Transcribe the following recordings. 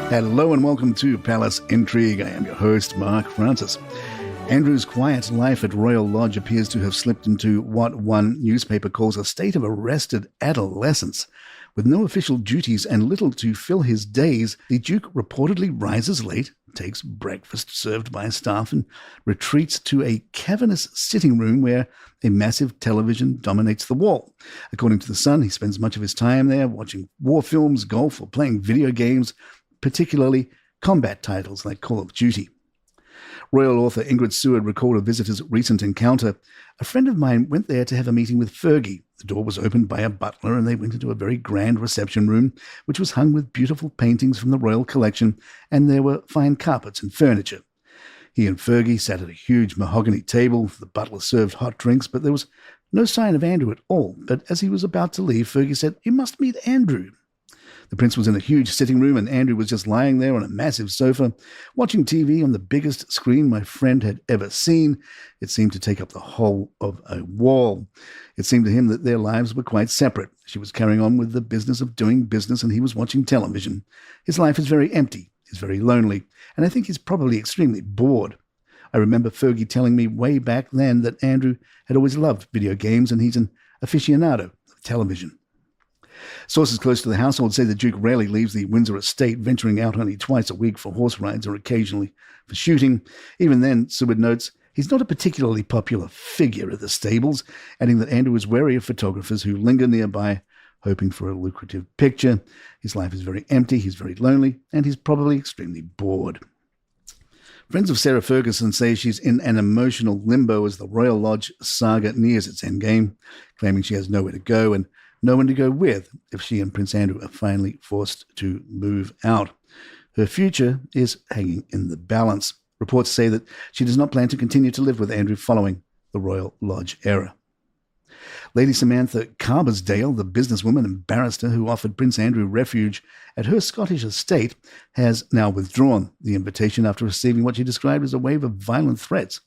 Hello and welcome to Palace Intrigue. I am your host, Mark Francis. Andrew's quiet life at Royal Lodge appears to have slipped into what one newspaper calls a state of arrested adolescence. With no official duties and little to fill his days, the Duke reportedly rises late, takes breakfast served by staff, and retreats to a cavernous sitting room where a massive television dominates the wall. According to The Sun, he spends much of his time there watching war films, golf, or playing video games, particularly combat titles like Call of Duty. Royal author Ingrid Seward recalled a visitor's recent encounter. A friend of mine went there to have a meeting with Fergie. The door was opened by a butler and they went into a very grand reception room, which was hung with beautiful paintings from the royal collection, and there were fine carpets and furniture. He and Fergie sat at a huge mahogany table. The butler served hot drinks, but there was no sign of Andrew at all. But as he was about to leave, Fergie said, "You must meet Andrew." The prince was in a huge sitting room and Andrew was just lying there on a massive sofa, watching TV on the biggest screen my friend had ever seen. It seemed to take up the whole of a wall. It seemed to him that their lives were quite separate. She was carrying on with the business of doing business and he was watching television. His life is very empty, he's very lonely, and I think he's probably extremely bored. I remember Fergie telling me way back then that Andrew had always loved video games and he's an aficionado of television. Sources close to the household say the Duke rarely leaves the Windsor estate, venturing out only twice a week for horse rides or occasionally for shooting. Even then, Seward notes, he's not a particularly popular figure at the stables, adding that Andrew is wary of photographers who linger nearby, hoping for a lucrative picture. His life is very empty, he's very lonely, and he's probably extremely bored. Friends of Sarah Ferguson say she's in an emotional limbo as the Royal Lodge saga nears its endgame, claiming she has nowhere to go and no one to go with if she and Prince Andrew are finally forced to move out. Her future is hanging in the balance. Reports say that she does not plan to continue to live with Andrew following the Royal Lodge era. Lady Samantha Carbisdale, the businesswoman and barrister who offered Prince Andrew refuge at her Scottish estate, has now withdrawn the invitation after receiving what she described as a wave of violent threats.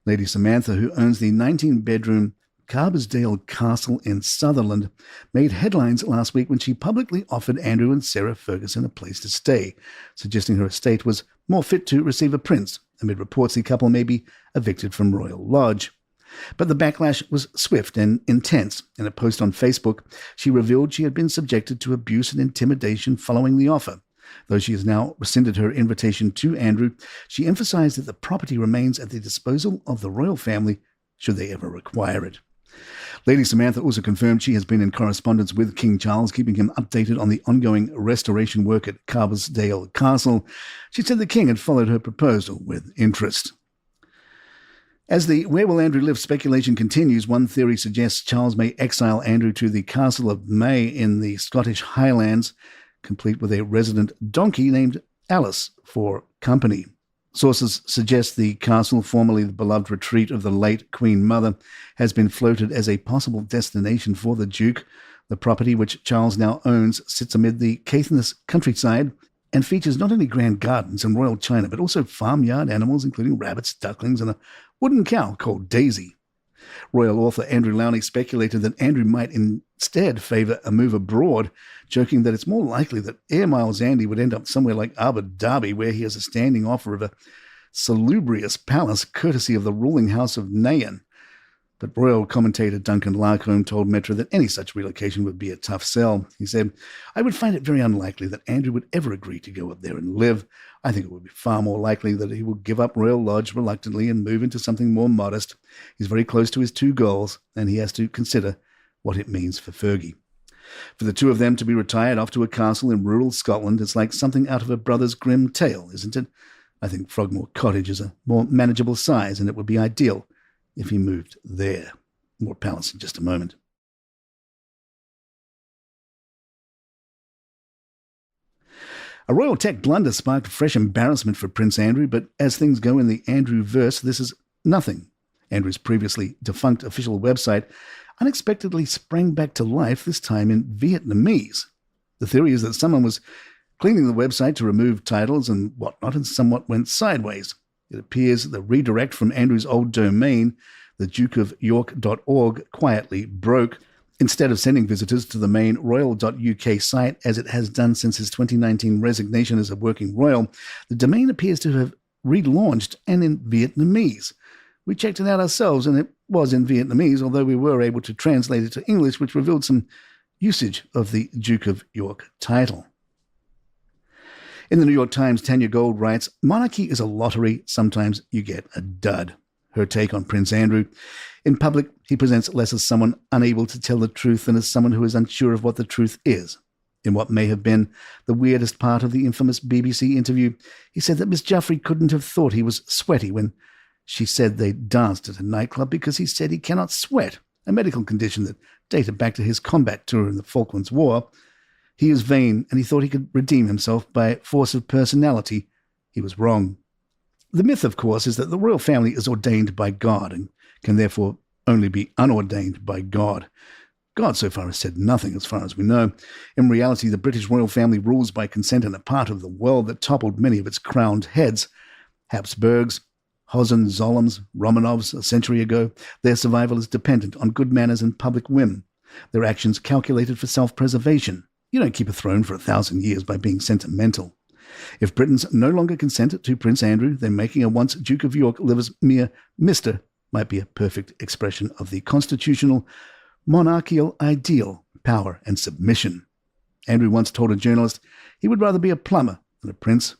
Lady Samantha, who owns the 19-bedroom Carbisdale Castle in Sutherland, made headlines last week when she publicly offered Andrew and Sarah Ferguson a place to stay, suggesting her estate was more fit to receive a prince, amid reports the couple may be evicted from Royal Lodge. But the backlash was swift and intense. In a post on Facebook, she revealed she had been subjected to abuse and intimidation following the offer. Though she has now rescinded her invitation to Andrew, she emphasized that the property remains at the disposal of the royal family should they ever require it. Lady Samantha also confirmed she has been in correspondence with King Charles, keeping him updated on the ongoing restoration work at Carbisdale Castle. She said the king had followed her proposal with interest. As the "where will Andrew live" speculation continues, one theory suggests Charles may exile Andrew to the Castle of May in the Scottish Highlands, complete with a resident donkey named Alice for company. Sources suggest the castle, formerly the beloved retreat of the late Queen Mother, has been floated as a possible destination for the Duke. The property, which Charles now owns, sits amid the Caithness countryside and features not only grand gardens and royal china, but also farmyard animals, including rabbits, ducklings, and a wooden cow called Daisy. Royal author Andrew Lowney speculated that Andrew might instead favour a move abroad, joking that it's more likely that Air Miles Andy would end up somewhere like Abu Dhabi, where he has a standing offer of a salubrious palace courtesy of the ruling house of Nayan. But royal commentator Duncan Larcombe told Metro that any such relocation would be a tough sell. He said, "I would find it very unlikely that Andrew would ever agree to go up there and live. I think it would be far more likely that he will give up Royal Lodge reluctantly and move into something more modest. He's very close to his two goals, and he has to consider what it means for Fergie." For the two of them to be retired off to a castle in rural Scotland is like something out of a Brothers Grimm tale, isn't it? I think Frogmore Cottage is a more manageable size, and it would be ideal if he moved there. More palace in just a moment. A royal tech blunder sparked fresh embarrassment for Prince Andrew, but as things go in the Andrew-verse, this is nothing. Andrew's previously defunct official website unexpectedly sprang back to life, this time in Vietnamese. The theory is that someone was cleaning the website to remove titles and whatnot, and somewhat went sideways. It appears the redirect from Andrew's old domain, thedukeofyork.org, quietly broke. Instead of sending visitors to the main royal.uk site, as it has done since his 2019 resignation as a working royal, the domain appears to have relaunched and in Vietnamese. We checked it out ourselves, and it was in Vietnamese, although we were able to translate it to English, which revealed some usage of the Duke of York title. In the New York Times, Tanya Gold writes, "Monarchy is a lottery. Sometimes you get a dud." Her take on Prince Andrew: in public, he presents less as someone unable to tell the truth than as someone who is unsure of what the truth is. In what may have been the weirdest part of the infamous BBC interview, he said that Miss Joffrey couldn't have thought he was sweaty when she said they danced at a nightclub because he said he cannot sweat, a medical condition that dated back to his combat tour in the Falklands War. He is vain, and he thought he could redeem himself by force of personality. He was wrong. The myth, of course, is that the royal family is ordained by God and can therefore only be unordained by God. God so far has said nothing as far as we know. In reality, the British royal family rules by consent in a part of the world that toppled many of its crowned heads. Habsburgs, Hohenzollerns, Romanovs a century ago, their survival is dependent on good manners and public whim, their actions calculated for self-preservation. You don't keep a throne for 1,000 years by being sentimental. If Britons no longer consent to Prince Andrew, then making a once Duke of York live as mere Mr. might be a perfect expression of the constitutional monarchical ideal, power and submission. Andrew once told a journalist he would rather be a plumber than a prince.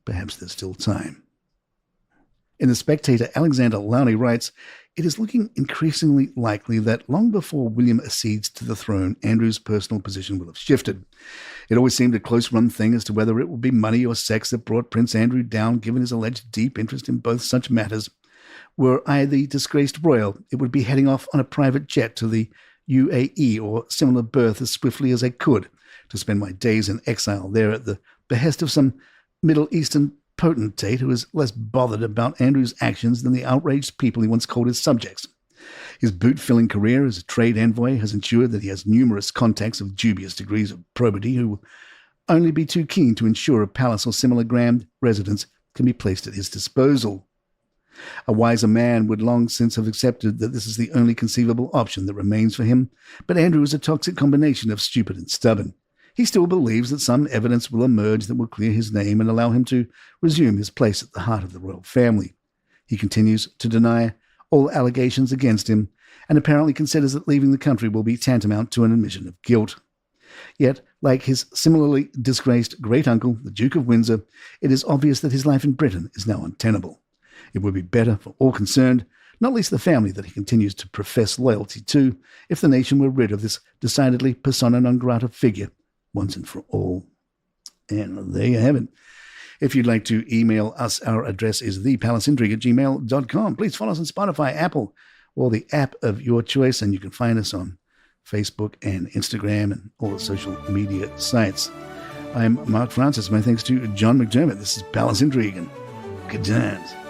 Perhaps there's still time. In The Spectator, Alexander Lowney writes, "It is looking increasingly likely that long before William accedes to the throne, Andrew's personal position will have shifted. It always seemed a close-run thing as to whether it would be money or sex that brought Prince Andrew down, given his alleged deep interest in both such matters. Were I the disgraced royal, it would be heading off on a private jet to the UAE or similar berth as swiftly as I could, to spend my days in exile there at the behest of some Middle Eastern potentate who is less bothered about Andrew's actions than the outraged people he once called his subjects. His boot-filling career as a trade envoy has ensured that he has numerous contacts of dubious degrees of probity who will only be too keen to ensure a palace or similar grand residence can be placed at his disposal. A wiser man would long since have accepted that this is the only conceivable option that remains for him, but Andrew is a toxic combination of stupid and stubborn. He still believes that some evidence will emerge that will clear his name and allow him to resume his place at the heart of the royal family. He continues to deny all allegations against him and apparently considers that leaving the country will be tantamount to an admission of guilt. Yet, like his similarly disgraced great-uncle, the Duke of Windsor, it is obvious that his life in Britain is now untenable. It would be better for all concerned, not least the family that he continues to profess loyalty to, if the nation were rid of this decidedly persona non grata figure once and for all. And there you have it. If you'd like to email us, our address is thepalaceintrigue@gmail.com. Please follow us on Spotify, Apple, or the app of your choice, and you can find us on Facebook and Instagram and all the social media sites. I'm Mark Francis. My thanks to John McDermott. This is Palace Intrigue, and good times.